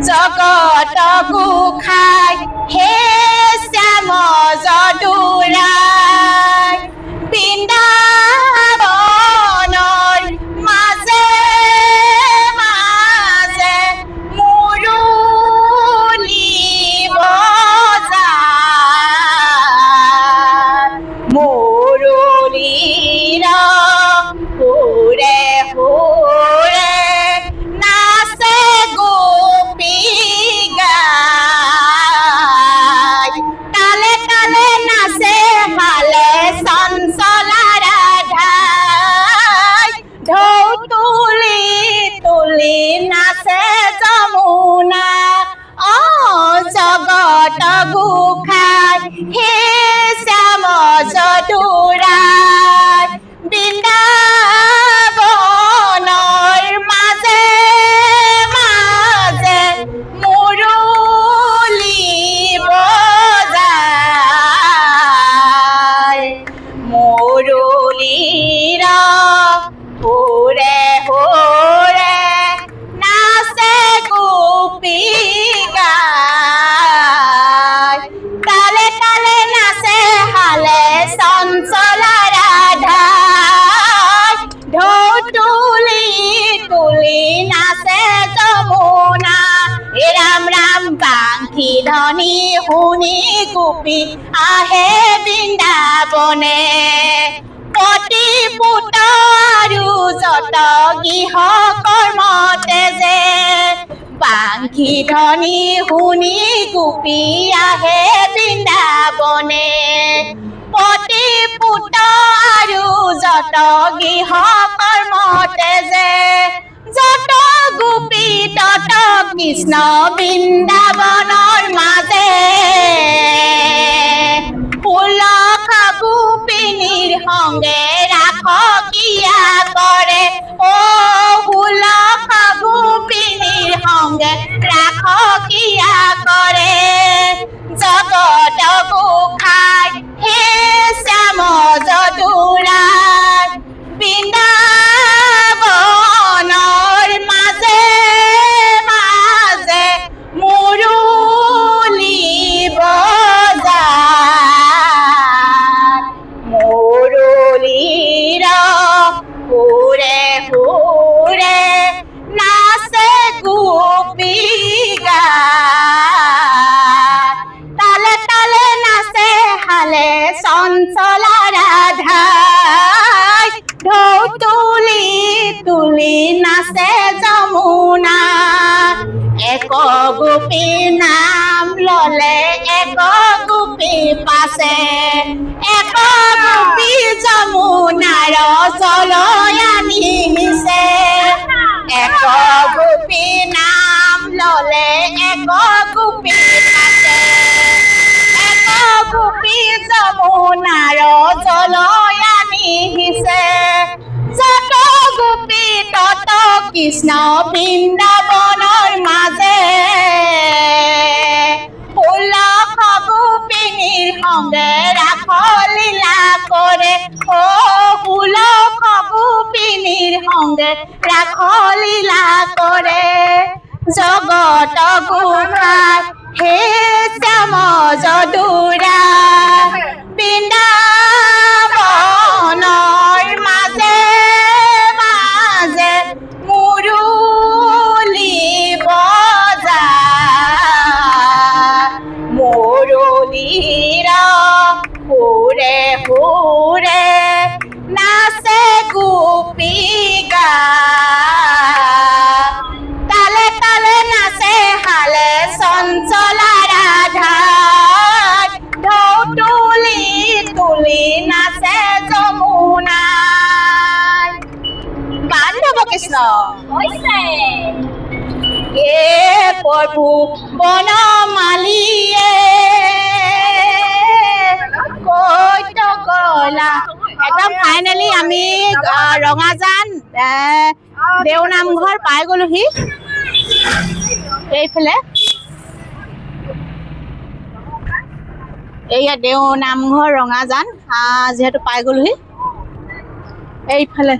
জগত গোসাঁই হে শ্যাম যদুৰাই বৃন্দাবনৰ মাজে মাজে মুৰুলি বজায় মুৰুলিৰ সুৰে সুৰে নাচে গোপী গায় তালে তালে নাচে হালে চঞ্চলা ৰাধাই ঢৌ তুলি তুলি নাচে যমুনা জগত গোসাঁই হে শ্যাম যদুৰাই বৃন্দাবনৰ মাজে মাজে মুৰুলি বজায় মুৰুলিৰ সুৰে সুৰে নাচে গোপী গায় তালে তালে নাচে হালে চঞ্চলা ৰাধাই ঢৌ তুলি তুলি নাচে যমুনা ৰাম ৰাম বাংশী ধ্বনি শুনি গোপী আহে বৃন্দাবনে পতি পুত আৰু যত গৃহ কৰ্মতে যে বাংশী ধ্বনি শুনি গোপী আহে বৃন্দাবনে পতি পুত আৰু যত গৃহ কৰ্মতে যে যত গোপী তত কৃষ্ণ বৃন্দাবনৰ মাজে পুলক গোপিনীৰ সংগে ৰাখ কিয়া কৰে পুলক গোপিনীৰ সংগে ৰাখ কিয়া কৰে জগত গোসাঁই হে শ্যাম যদুৰাই বৃন্দাবনৰ মাজে মাজে মুৰুলি বজায় মুৰুলিৰ সুৰে সুৰে নাচে গোপী গায় তালে তালে নাচে হালে চঞ্চলা ৰাধাই ঢৌ তুলি তুলি নাচে যমুনা এক গোপী নাম ললে এক গোপী পাছে এক গোপী যমুনাৰ জলয় আনিছে এক গোপী নাম ললে এক গোপী পাছে এক গোপী যমুনাৰ জলয় আনিছে যত গোপী তত কৃষ্ণ বৃন্দাবনৰ মাজে পুলক গোপিনীৰ সংগে ৰাখ লীলা কৰে পুলক গোপিনীৰ সংগে ৰাখ লীলা কৰে জগত গোসাঁই হে শ্যাম যদুৰাই বৃন্দাবনৰ মাজে মাজে মুৰুলি বজায় মুৰুলিৰ সুৰে সুৰে নাচে গোপী গায় তালে তালে নাচে হালে চঞ্চলা ৰাধাই ঢৌ তুলি তুলি নাচে যমুনাই বান্ধৱ কৃষ্ণ এ প্ৰভু বনমালীয়ে কৈত গলা একদম ফাইনেলি আমি ৰঙাজান দেওনামঘৰ পাই গলোহি এইফালে এইয়া দেওনামঘৰ ৰঙাজান যিহেতু পাই গলোহি এইফালে